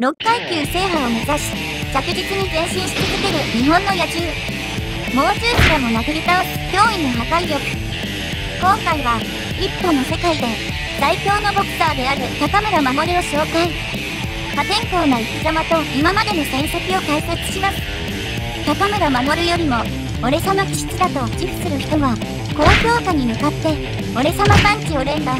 6階級制覇を目指し、着実に前進し続ける日本の野獣。猛獣すらも殴り倒す驚異の破壊力。今回は、一歩の世界で最強のボクサーである高村守を紹介。破天荒な生き様と今までの戦績を解説します。高村守よりも、俺様気質だと自負する人は、高評価に向かって、俺様パンチを連打。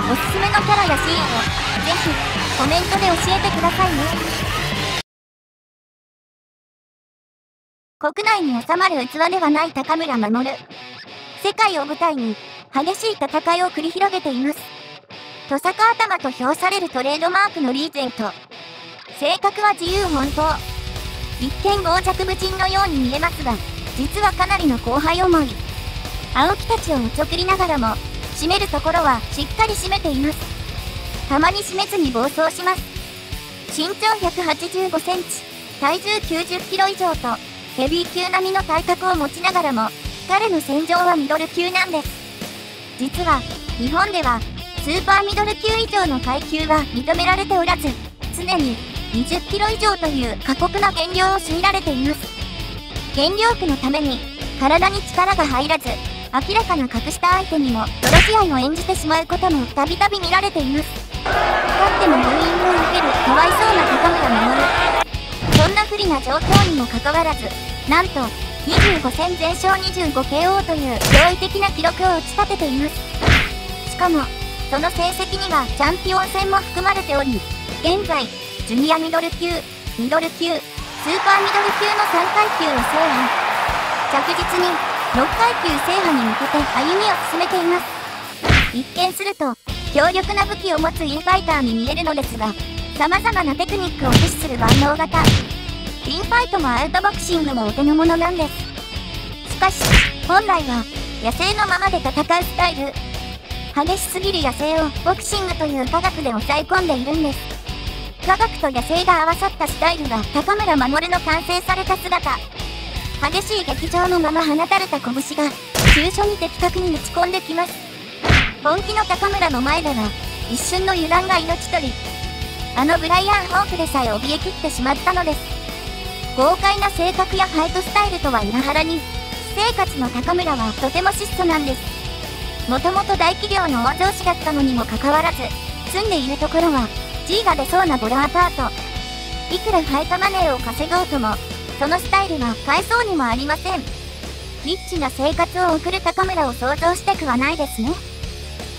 おすすめのキャラやシーンを、ぜひ、コメントで教えてくださいね。国内に収まる器ではない高村守。世界を舞台に、激しい戦いを繰り広げています。トサカ頭と評されるトレードマークのリーゼント。性格は自由奔放。一見傍若無人のように見えますが、実はかなりの後輩思い。青木たちをおちょくりながらも、締めるところはしっかり締めています。たまに締めずに暴走します。身長185センチ、体重90キロ以上と、ヘビー級並みの体格を持ちながらも、彼の戦場はミドル級なんです。実は、日本では、スーパーミドル級以上の階級は認められておらず、常に20キロ以上という過酷な減量を強いられています。減量区のために、体に力が入らず、明らかな隠した相手にも泥仕合を演じてしまうこともたびたび見られています。勝ってもブーイングを受けるかわいそうな高村守。そんな不利な状況にもかかわらず、なんと25戦全勝 25KO という驚異的な記録を打ち立てています。しかも、その成績にはチャンピオン戦も含まれており、現在、ジュニアミドル級、ミドル級、スーパーミドル級の3階級を制覇。着実に6階級制覇に向けて歩みを進めています。一見すると、強力な武器を持つインファイターに見えるのですが、様々なテクニックを駆使する万能型。インファイトもアウトボクシングもお手の物なんです。しかし、本来は、野生のままで戦うスタイル。激しすぎる野生をボクシングという科学で抑え込んでいるんです。科学と野生が合わさったスタイルが高村守の完成された姿。激しい劇場のまま放たれた拳が、急所に的確に打ち込んできます。本気の高村の前では、一瞬の油断が命取り。あのブライアン・ホークでさえ怯えきってしまったのです。豪快な性格やファイトスタイルとは裏腹に、私生活の高村はとても質素なんです。もともと大企業の大上司だったのにもかかわらず、住んでいるところは、G が出そうなボロアパート。いくらファイトマネーを稼ごうとも、そのスタイルは買えそうにもありません。リッチな生活を送る高村を想像したくはないですね。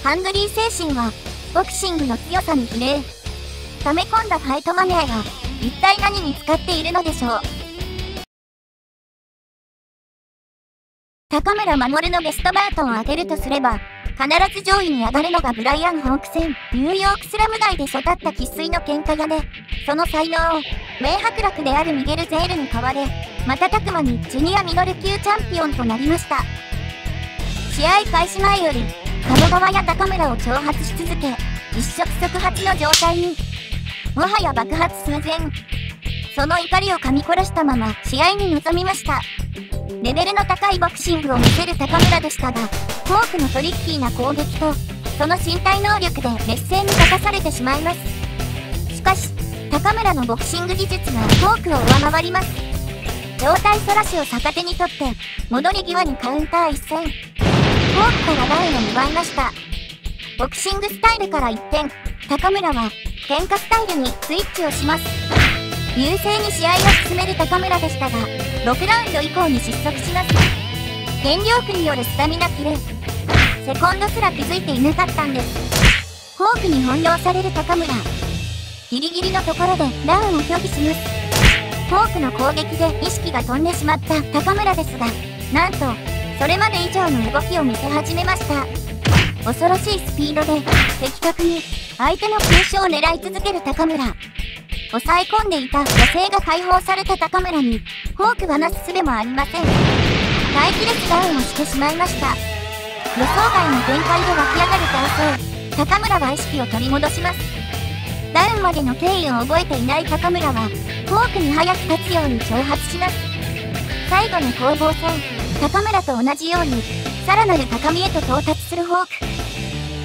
ハングリー精神は、ボクシングの強さに比例。溜め込んだファイトマネーが、一体何に使っているのでしょう。高村守のベストバートを上げるとすれば、必ず上位に上がるのがブライアン・ホーク戦。ニューヨークスラム街で育った生粋の喧嘩屋で、その才能を、名伯楽であるミゲル・ゼールに買われ、瞬く間にジュニアミドル級チャンピオンとなりました。試合開始前より、鴨川や高村を挑発し続け、一触即発の状態に、もはや爆発寸前。その怒りを噛み殺したまま試合に臨みました。レベルの高いボクシングを見せる高村でしたが、フォークのトリッキーな攻撃と、その身体能力で劣勢に立たされてしまいます。しかし、高村のボクシング技術がフォークを上回ります。上体反らしを逆手にとって、戻り際にカウンター一戦。フォークからダウンを奪いました。ボクシングスタイルから一転、高村は、喧嘩スタイルにスイッチをします。優勢に試合を進める高村でしたが、6ラウンド以降に失速します。減量区によるスタミナ切れ。セコンドすら気づいていなかったんです。フォークに翻弄される高村。ギリギリのところでダウンを拒否します。フォークの攻撃で意識が飛んでしまった高村ですが、なんと、それまで以上の動きを見せ始めました。恐ろしいスピードで、的確に相手の急所を狙い続ける高村。抑え込んでいた野生が解放された高村に、フォークはなす術もありません。待機列ダウンをしてしまいました。予想外の展開で湧き上がる体勢、高村は意識を取り戻します。ダウンまでの経緯を覚えていない高村は、フォークに早く立つように挑発します。最後の攻防戦、高村と同じように、さらなる高みへと到達するフォーク。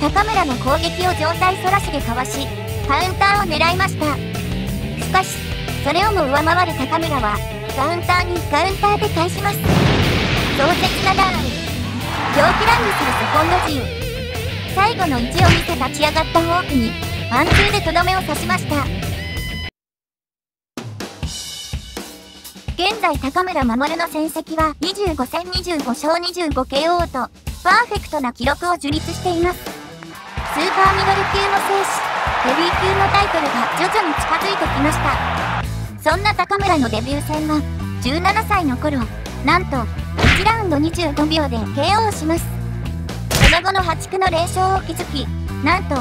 高村の攻撃を上体反らしでかわし、カウンターを狙いました。しかし、それをも上回る高村は、カウンターにカウンターで返します。壮絶なダウン。狂気乱舞するセコンド陣。最後の意地を見せ立ち上がったホークに、ワンツーでとどめを刺しました。現在高村守の戦績は25戦25勝 25KO と、パーフェクトな記録を樹立しています。スーパーミドル級も制し、ヘビー級のタイトルが徐々に近づいてきました。そんな高村のデビュー戦は、17歳の頃、なんと、1ラウンド25秒で KO します。その後の破竹の連勝を築き、なんと、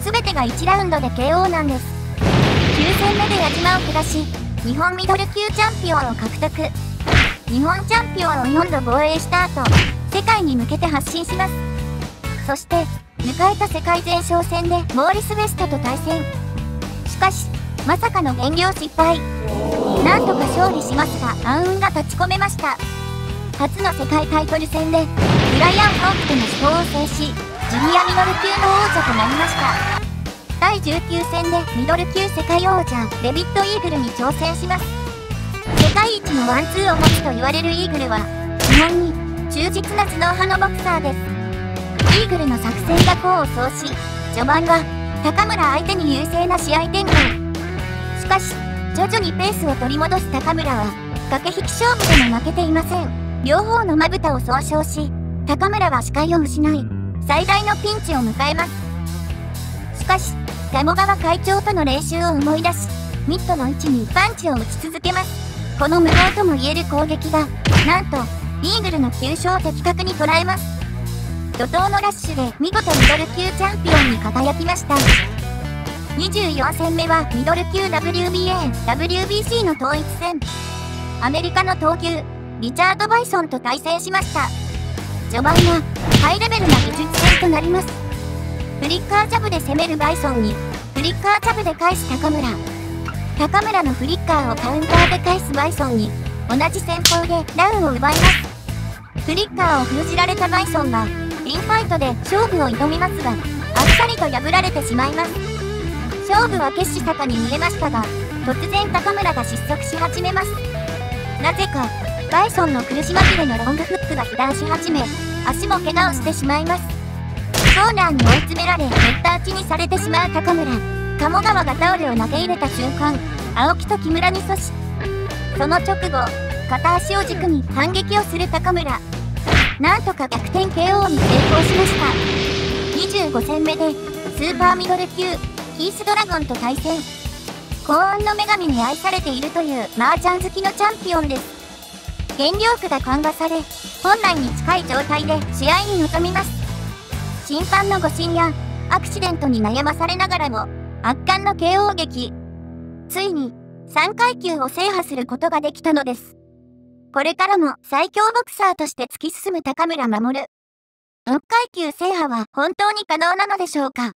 全てが1ラウンドで KO なんです。9戦目で矢島を下し、日本ミドル級チャンピオンを獲得。日本チャンピオンを4度防衛した後、世界に向けて発信します。そして、迎えた世界前哨戦でモーリス・ベストと対戦。しかし、まさかの減量失敗。なんとか勝利しますが、暗雲が立ち込めました。初の世界タイトル戦で、ブライアン・ホークとの死闘を制し、ジュニアミドル級の王者となりました。第19戦でミドル級世界王者、デビッド・イーグルに挑戦します。世界一のワンツーを持つと言われるイーグルは、基本に忠実な頭脳派のボクサーです。イーグルの作戦が功を奏し、序盤は高村相手に優勢な試合展開。しかし、徐々にペースを取り戻す高村は、駆け引き勝負でも負けていません。両方のまぶたを損傷し、高村は視界を失い、最大のピンチを迎えます。しかし、鴨川会長との練習を思い出し、ミットの位置にパンチを打ち続けます。この無謀とも言える攻撃が、なんと、イーグルの急所を的確に捉えます。怒涛のラッシュで見事ミドル級チャンピオンに輝きました。24戦目はミドル級 WBA、WBC の統一戦。アメリカの闘牛、リチャード・バイソンと対戦しました。序盤は、ハイレベルな技術戦となります。フリッカージャブで攻めるバイソンに、フリッカージャブで返す高村。高村のフリッカーをカウンターで返すバイソンに、同じ戦法でダウンを奪います。フリッカーを封じられたバイソンが、ピンファイトで勝負を挑みますが、あっさりと破られてしまいます。勝負は決したかに見えましたが、突然高村が失速し始めます。なぜか、バイソンの苦し紛れのロングフックが被弾し始め、足も怪我をしてしまいます。コーナーに追い詰められ、ヘッダー打ちにされてしまう高村。鴨川がタオルを投げ入れた瞬間、青木と木村に阻止。その直後、片足を軸に反撃をする高村。なんとか逆転 KO に成功しました。25戦目で、スーパーミドル級、キースドラゴンと対戦。高音の女神に愛されているという麻雀好きのチャンピオンです。減量区が緩和され、本来に近い状態で試合に臨みます。審判の誤審やアクシデントに悩まされながらも、圧巻の KO 劇。ついに、3階級を制覇することができたのです。これからも最強ボクサーとして突き進む高村守。4階級制覇は本当に可能なのでしょうか。